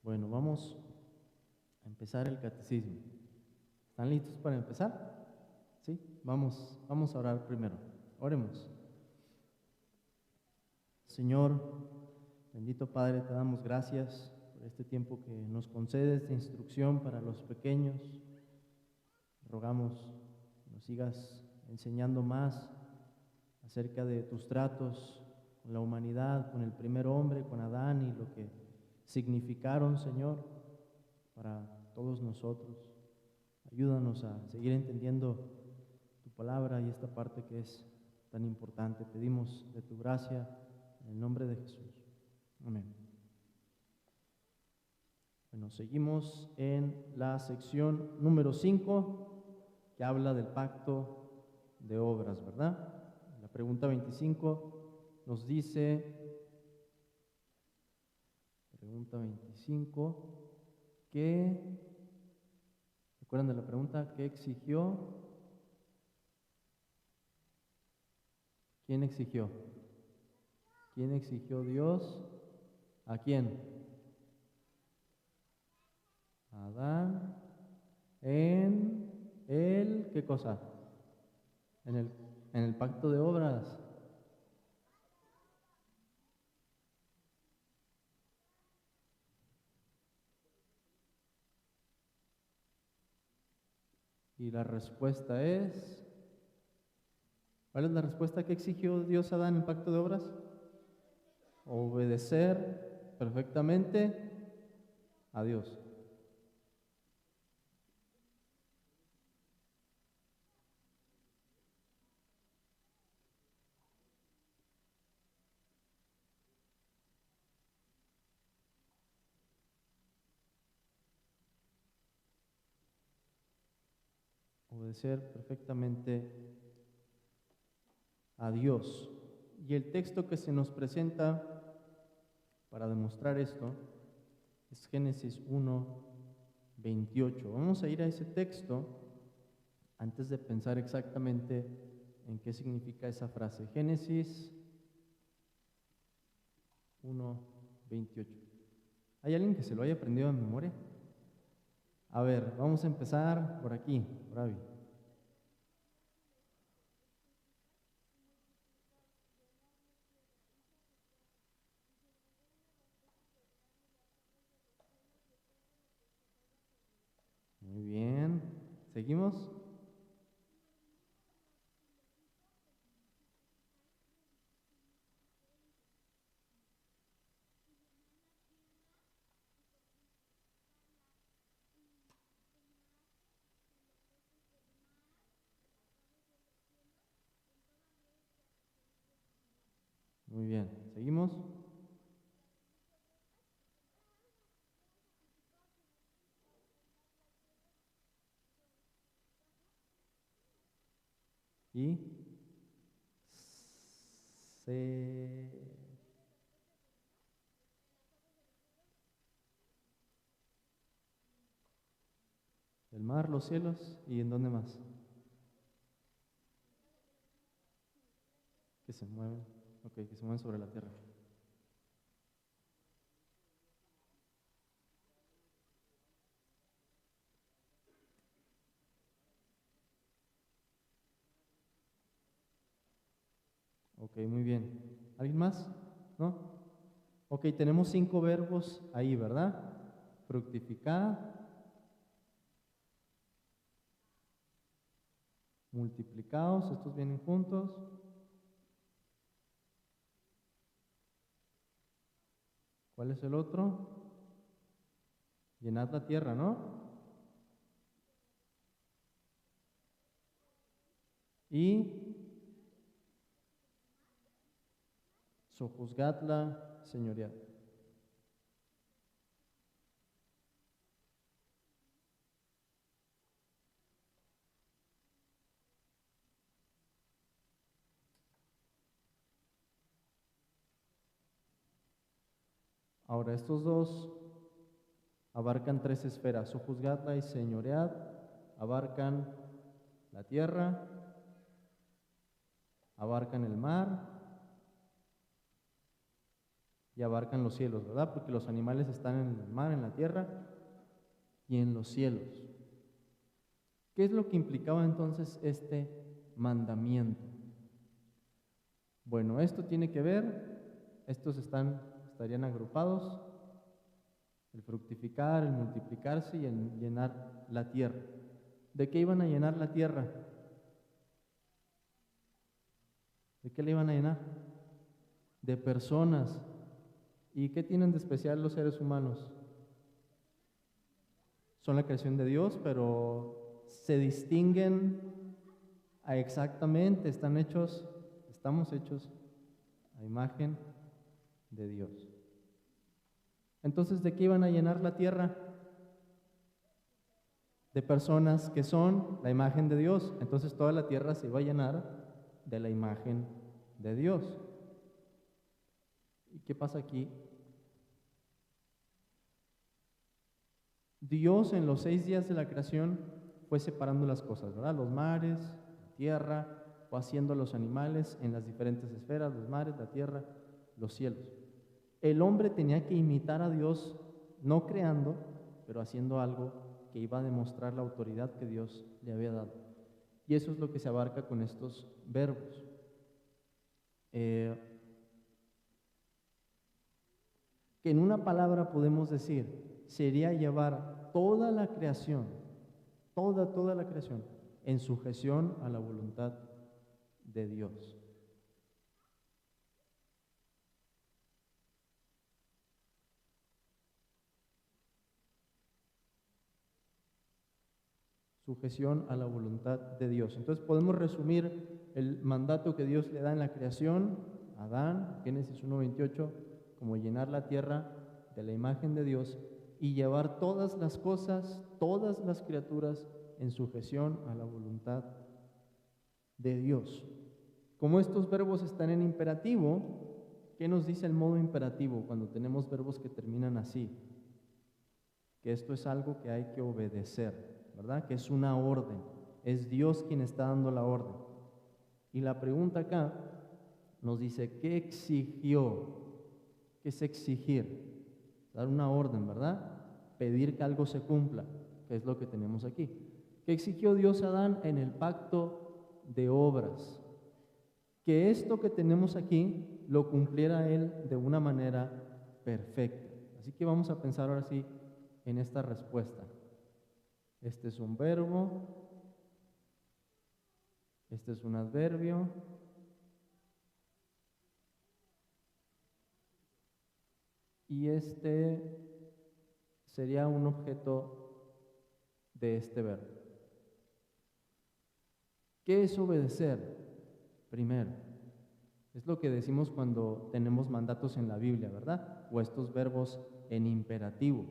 Bueno, vamos a empezar el catecismo. ¿Están listos para empezar? ¿Sí? Vamos a orar primero. Oremos. Señor, bendito Padre, te damos gracias por este tiempo que nos concedes de instrucción para los pequeños. Rogamos que nos sigas enseñando más acerca de tus tratos con la humanidad, con el primer hombre, con Adán, y lo que significaron, Señor, para todos nosotros. Ayúdanos a seguir entendiendo tu palabra y esta parte que es tan importante. Pedimos de tu gracia en el nombre de Jesús. Amén. Bueno, seguimos en la sección número 5, que habla del pacto de obras, ¿verdad? La pregunta 25 nos dice, pregunta 25, ¿recuerdan de la pregunta? ¿Qué exigió? ¿Quién exigió? ¿Quién exigió Dios? ¿A quién? A Adán. ¿Qué cosa? En el pacto de obras. Y la respuesta es, ¿cuál es la respuesta que exigió Dios a Adán en el pacto de obras? Obedecer perfectamente a Dios. Obedecer perfectamente a Dios. Y el texto que se nos presenta para demostrar esto es Génesis 1:28. Vamos a ir a ese texto antes de pensar exactamente en qué significa esa frase. Génesis 1:28. ¿Hay alguien que se lo haya aprendido de memoria? A ver, vamos a empezar por aquí, por Avi. Muy bien. ¿Seguimos? Muy bien. ¿Seguimos? Y el mar, los cielos, ¿y en dónde más? Que se mueven. Ok, que se mueven sobre la tierra. Ok, muy bien. ¿Alguien más? ¿No? Ok, tenemos 5 verbos ahí, ¿verdad? Fructificar, multiplicaos, estos vienen juntos. ¿Cuál es el otro? Llenad la tierra, ¿no? Y sojuzgadla, señoread. Ahora, estos dos abarcan 3 esferas. Sojuzgadla y señoread abarcan la tierra, abarcan el mar y abarcan los cielos, ¿verdad? Porque los animales están en el mar, en la tierra y en los cielos. ¿Qué es lo que implicaba entonces este mandamiento? Bueno, esto tiene que ver, estos estarían agrupados, el fructificar, el multiplicarse y el llenar la tierra. ¿De qué iban a llenar la tierra? ¿De qué le iban a llenar? De personas. ¿Y qué tienen de especial los seres humanos? Son la creación de Dios, pero se distinguen exactamente, estamos hechos a imagen de Dios. Entonces, ¿de qué iban a llenar la tierra? De personas que son la imagen de Dios. Entonces toda la tierra se iba a llenar de la imagen de Dios. ¿Y qué pasa aquí? Dios en los 6 días de la creación fue separando las cosas, ¿verdad? Los mares, la tierra, fue haciendo los animales en las diferentes esferas, los mares, la tierra, los cielos. El hombre tenía que imitar a Dios, no creando, pero haciendo algo que iba a demostrar la autoridad que Dios le había dado. Y eso es lo que se abarca con estos verbos. Que en una palabra podemos decir, sería llevar toda la creación, toda la creación, en sujeción a la voluntad de Dios. Sujeción a la voluntad de Dios. Entonces podemos resumir el mandato que Dios le da en la creación a Adán, Génesis 1:28, como llenar la tierra de la imagen de Dios y llevar todas las cosas, todas las criaturas en sujeción a la voluntad de Dios. Como estos verbos están en imperativo, ¿qué nos dice el modo imperativo cuando tenemos verbos que terminan así? Que esto es algo que hay que obedecer, ¿verdad? Que es una orden. Es Dios quien está dando la orden. Y la pregunta acá nos dice, ¿qué exigió? ¿Qué es exigir? Dar una orden, ¿verdad? Pedir que algo se cumpla, que es lo que tenemos aquí. ¿Qué exigió Dios a Adán en el pacto de obras? Que esto que tenemos aquí lo cumpliera él de una manera perfecta. Así que vamos a pensar ahora sí en esta respuesta. Este es un verbo, este es un adverbio, y este sería un objeto de este verbo. ¿Qué es obedecer? Primero, es lo que decimos cuando tenemos mandatos en la Biblia, ¿verdad? O estos verbos en imperativo.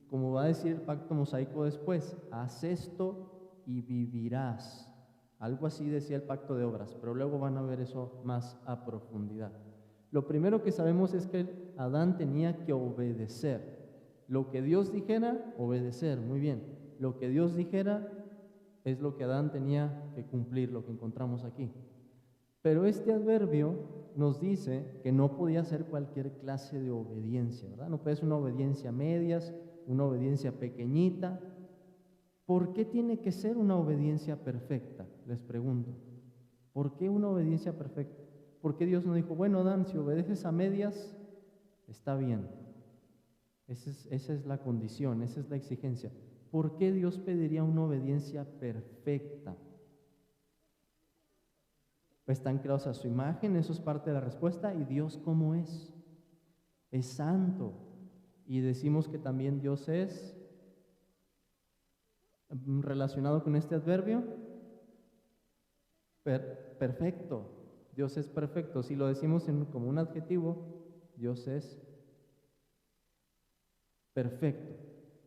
Como va a decir el pacto mosaico después, haz esto y vivirás. Algo así decía el pacto de obras, pero luego van a ver eso más a profundidad. Lo primero que sabemos es que Adán tenía que obedecer. Lo que Dios dijera, obedecer, muy bien. Lo que Dios dijera es lo que Adán tenía que cumplir, lo que encontramos aquí. Pero este adverbio nos dice que no podía ser cualquier clase de obediencia, ¿verdad? No puede ser una obediencia a medias, una obediencia pequeñita. ¿Por qué tiene que ser una obediencia perfecta? Les pregunto. ¿Por qué una obediencia perfecta? ¿Por qué Dios no dijo, bueno, Adán, si obedeces a medias, está bien? Esa es la condición, esa es la exigencia. ¿Por qué Dios pediría una obediencia perfecta? Están creados a su imagen, eso es parte de la respuesta. ¿Y Dios cómo es? Es santo. Y decimos que también Dios es relacionado con este adverbio, perfecto. Dios es perfecto. Si lo decimos como un adjetivo, Dios es perfecto.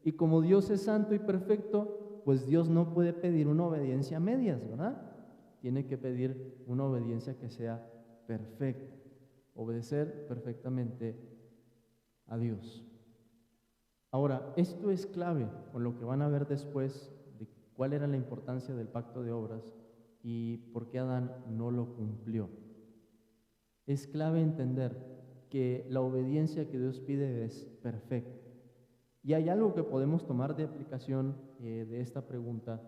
Y como Dios es santo y perfecto, pues Dios no puede pedir una obediencia a medias, ¿verdad? Tiene que pedir una obediencia que sea perfecta. Obedecer perfectamente a Dios. Ahora, esto es clave con lo que van a ver después de cuál era la importancia del pacto de obras y por qué Adán no lo cumplió. Es clave entender que la obediencia que Dios pide es perfecta. Y hay algo que podemos tomar de aplicación de esta pregunta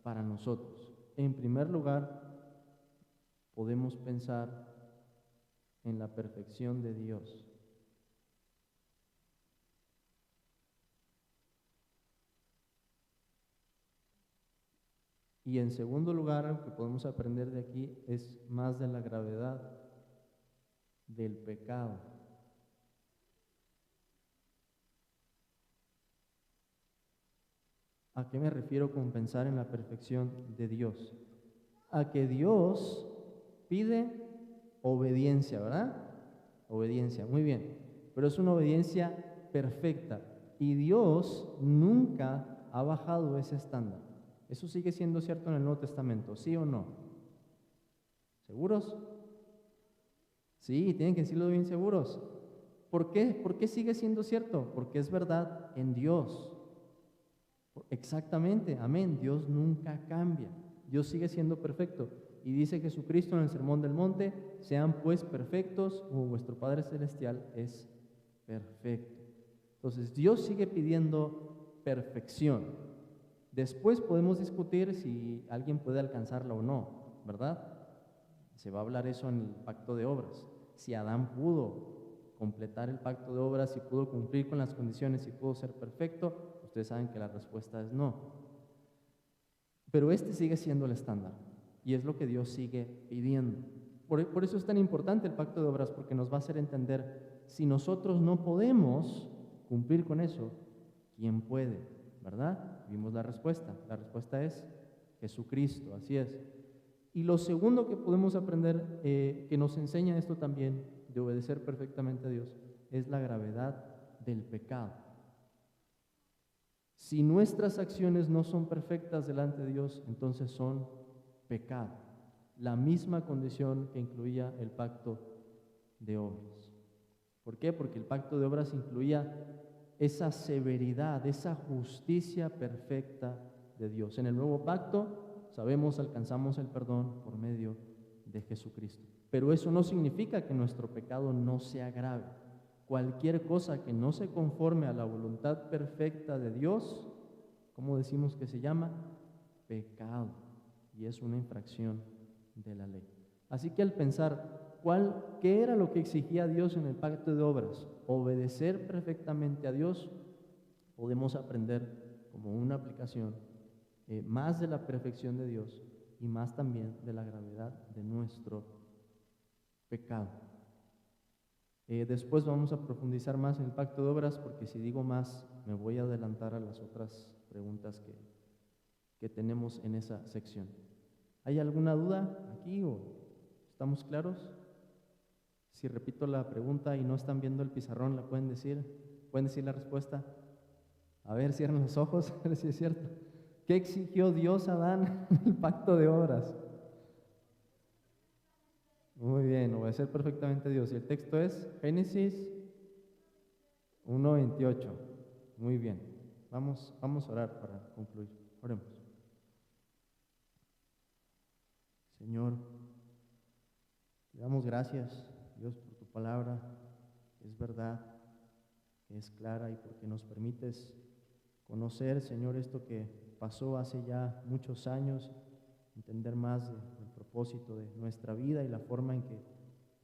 para nosotros. En primer lugar, podemos pensar en la perfección de Dios. Y en segundo lugar, lo que podemos aprender de aquí es más de la gravedad del pecado. ¿A qué me refiero con pensar en la perfección de Dios? A que Dios pide obediencia, ¿verdad? Obediencia, muy bien. Pero es una obediencia perfecta. Y Dios nunca ha bajado ese estándar. Eso sigue siendo cierto en el Nuevo Testamento, ¿sí o no? ¿Seguros? Sí, tienen que decirlo bien seguros. ¿Por qué? ¿Por qué sigue siendo cierto? Porque es verdad en Dios. Exactamente, amén. Dios nunca cambia. Dios sigue siendo perfecto. Y dice Jesucristo en el Sermón del Monte, sean pues perfectos como vuestro Padre Celestial es perfecto. Entonces, Dios sigue pidiendo perfección. Después podemos discutir si alguien puede alcanzarla o no, ¿verdad? Se va a hablar eso en el pacto de obras. Si Adán pudo completar el pacto de obras, si pudo cumplir con las condiciones, si pudo ser perfecto, ustedes saben que la respuesta es no. Pero este sigue siendo el estándar y es lo que Dios sigue pidiendo. Por eso es tan importante el pacto de obras, porque nos va a hacer entender, si nosotros no podemos cumplir con eso, ¿quién puede? ¿Verdad? Vimos la respuesta. La respuesta es Jesucristo, así es. Y lo segundo que podemos aprender, que nos enseña esto también, de obedecer perfectamente a Dios, es la gravedad del pecado. Si nuestras acciones no son perfectas delante de Dios, entonces son pecado. La misma condición que incluía el pacto de obras. ¿Por qué? Porque el pacto de obras incluía esa severidad, esa justicia perfecta de Dios. En el nuevo pacto, sabemos, alcanzamos el perdón por medio de Jesucristo. Pero eso no significa que nuestro pecado no sea grave. Cualquier cosa que no se conforme a la voluntad perfecta de Dios, ¿cómo decimos que se llama? Pecado. Y es una infracción de la ley. Así que al pensar qué era lo que exigía Dios en el pacto de obras, obedecer perfectamente a Dios, podemos aprender como una aplicación más de la perfección de Dios y más también de la gravedad de nuestro pecado. Después vamos a profundizar más en el pacto de obras, porque si digo más me voy a adelantar a las otras preguntas que tenemos en esa sección. ¿Hay alguna duda aquí o estamos claros? Si repito la pregunta y no están viendo el pizarrón, ¿la pueden decir? ¿Pueden decir la respuesta? A ver, cierren los ojos, a ver si es cierto. ¿Qué exigió Dios a Adán en el pacto de obras? Muy bien, obedecer perfectamente a Dios. Y el texto es Génesis 1:28. Muy bien. Vamos a orar para concluir. Oremos. Señor, te damos gracias, Dios, por tu palabra, que es verdad, que es clara, y porque nos permites conocer, Señor, esto que pasó hace ya muchos años, entender más del propósito de nuestra vida y la forma en que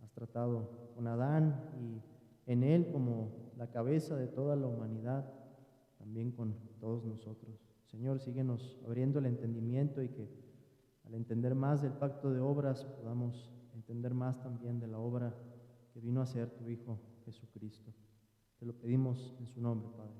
has tratado con Adán y en él como la cabeza de toda la humanidad, también con todos nosotros. Señor, síguenos abriendo el entendimiento y que al entender más del pacto de obras podamos entender más también de la obra que vino a hacer tu Hijo Jesucristo. Te lo pedimos en su nombre, Padre.